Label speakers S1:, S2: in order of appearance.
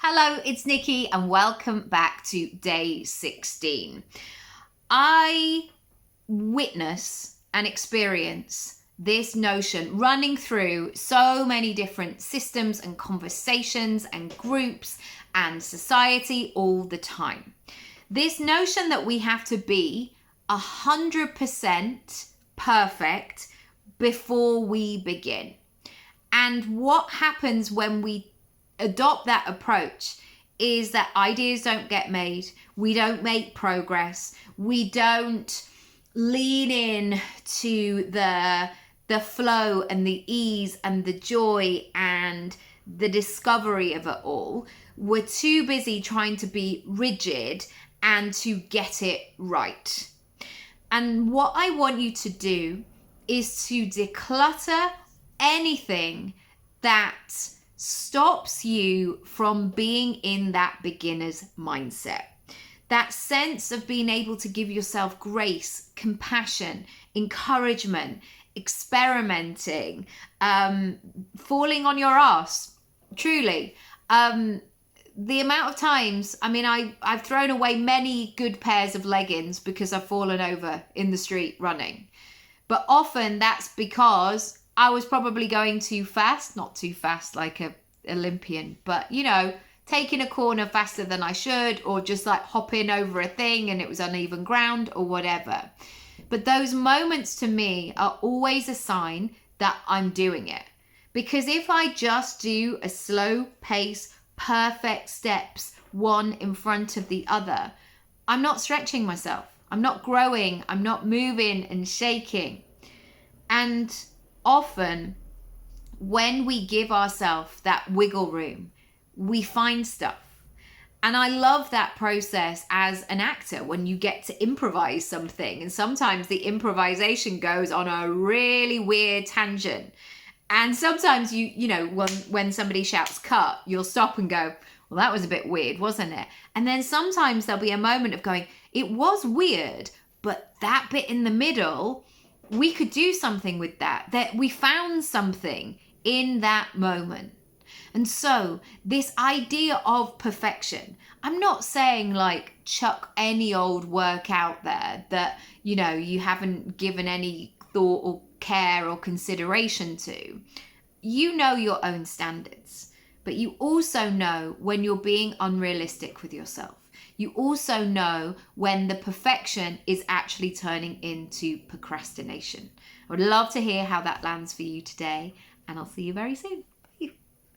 S1: Hello, it's Nikki and welcome back to day 16. I witness and experience this notion running through so many different systems and conversations and groups and society all the time. This notion that we have to be 100% perfect before we begin. And what happens when we adopt that approach is that ideas don't get made, we don't make progress, we don't lean in to the flow and the ease and the joy and the discovery of it all. We're too busy trying to be rigid and to get it right. And what I want you to do is to declutter anything that stops you from being in that beginner's mindset. That sense of being able to give yourself grace, compassion, encouragement, experimenting, falling on your ass, truly. The amount of times, I've thrown away many good pairs of leggings because I've fallen over in the street running. But often that's because I was probably going too fast, not too fast like a Olympian, but taking a corner faster than I should, or just like hopping over a thing and it was uneven ground or whatever. But those moments to me are always a sign that I'm doing it. Because if I just do a slow pace, perfect steps, one in front of the other, I'm not stretching myself. I'm not growing. I'm not moving and shaking. And often when we give ourselves that wiggle room, we find stuff. And I love that process as an actor when you get to improvise something. And sometimes the improvisation goes on a really weird tangent. And sometimes when somebody shouts cut, you'll stop and go, well, that was a bit weird, wasn't it? And then sometimes there'll be a moment of going, it was weird, but that bit in the middle, we could do something with that we found something in that moment. And so this idea of perfection, I'm not saying like chuck any old work out there that, you haven't given any thought or care or consideration to. You know your own standards, but you also know when you're being unrealistic with yourself. You also know when the perfection is actually turning into procrastination. I would love to hear how that lands for you today, and I'll see you very soon.